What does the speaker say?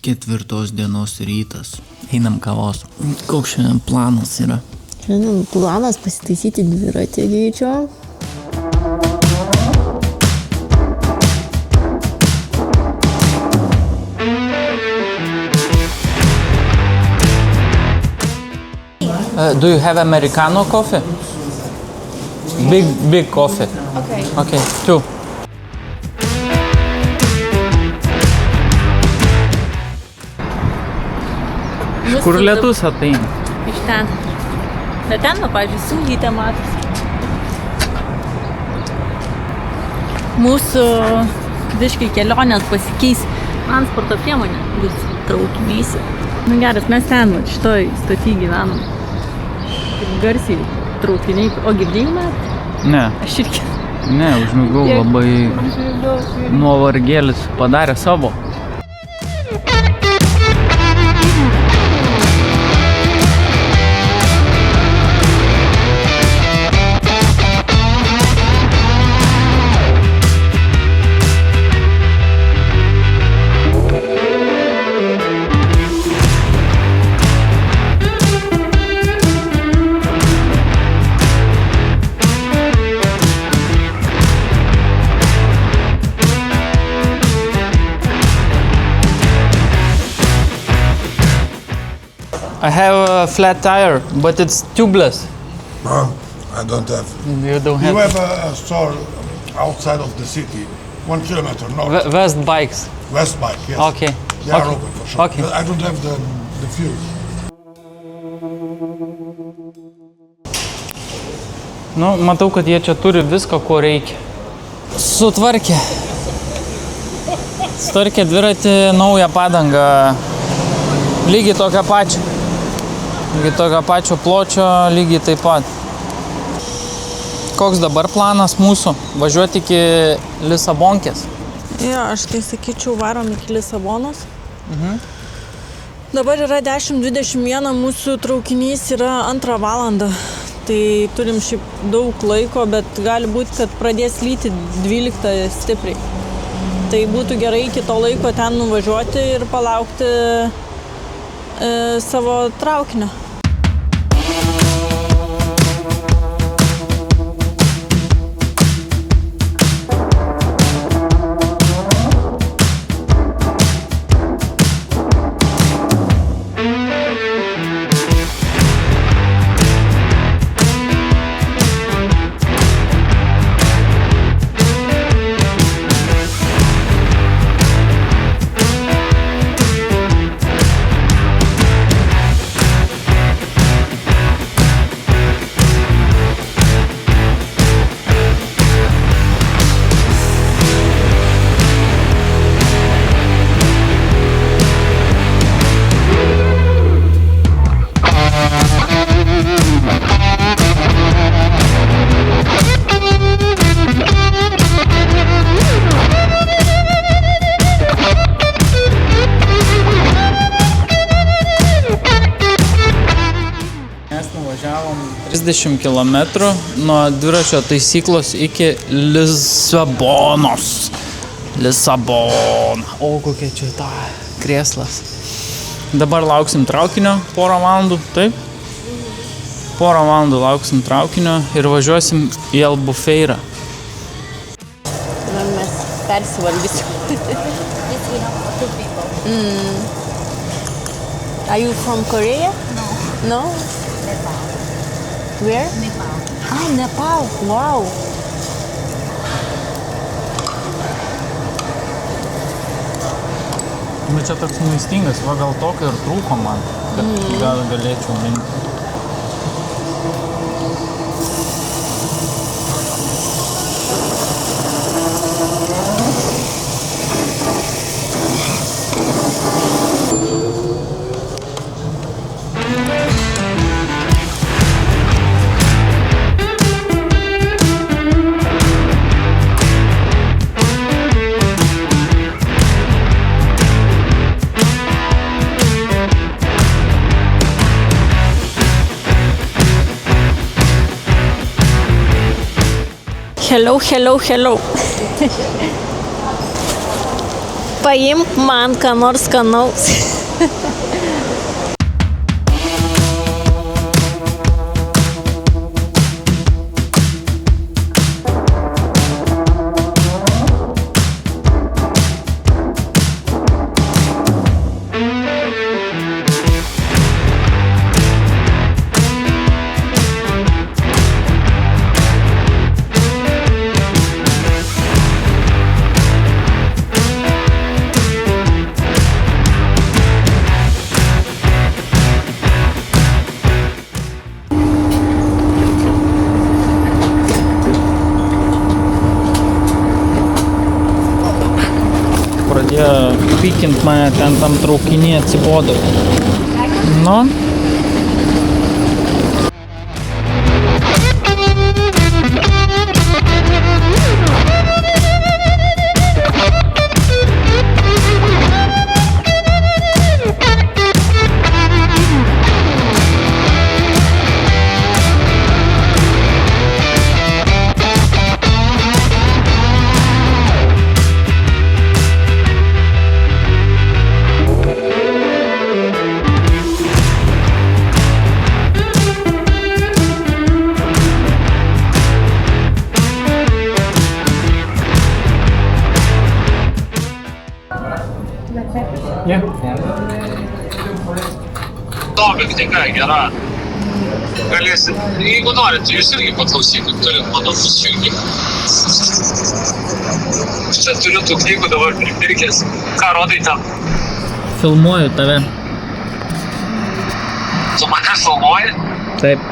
4 dienos rytas. Einam kavos. Koks šiandien planas yra? Šiandien planas pasitaisyti dviratį greičio. Do you have Americano coffee? Big coffee. Okay, 2. Kur lietus ateina? Iš ten. Bet ten, pavyzdžiui, Saulytė matosi. Mūsų biškai kelionės pasikeis transporto priemonė. Bus traukinys. Nu geras, mes ten, šitoj stoty gyvenam. Garsiai traukiniai. O girdėjai met? Ne. Aš irgi. Ne, užmigau labai. Nuovargėlis padarė savo. I have a flat tire, but it's tubeless. No, I don't have. You don't You have. have a store outside of the city, 1 kilometer north. West bikes. West Bike, yes. Okay. They are Okay. open for sure. Okay. But I don't have the fuel. Nu, matau, kad jie čia turi viską, ko reikia. Sutvarkė dviratį, naują padangą. Lygiai tokią pačią. Lygiai tokio pačio pločio, lygiai taip pat. Koks dabar planas mūsų? Važiuoti iki Lisabonkės. Jo, aš tai sakyčiau, varom iki Lisabonos. Dabar yra 10:21, mūsų traukinys yra 2 valandą. Tai turim šiaip daug laiko, bet gali būti, kad pradės lyti 12 stipriai. Tai būtų gerai iki to laiko ten nuvažiuoti ir palaukti savo traukinio. Mes nuvažiavom 30 km nuo dviračio taisyklos iki Lisabonos. Lisabona. O, kokia čia ta krėslas. Dabar lauksim traukinio 1 valandų, taip? 1 valandų lauksim traukinio ir važiuosim į Albufeirą. Mes persivalgysim. Are you from Korea? No, No? Nepal. Where? Nepal. Ah, Nepal. Wow. Bet čia toks maistingas, va gal tokio ir trūko man, kad gal galėčiau minti. Hello, hello, hello. Paimk man ką nors skanaus. Pradėjo pykint mane ten tam traukinį, atsibodau. Nu. Įdomi knyga, gera. Galėsit, jeigu norit, jūs irgi paklausykit, turit mano susijungimą. Čia turiu tų knygų dabar pripirkęs. Ką rodai ten? Filmuoju tave. Tu mane filmuoji? Taip.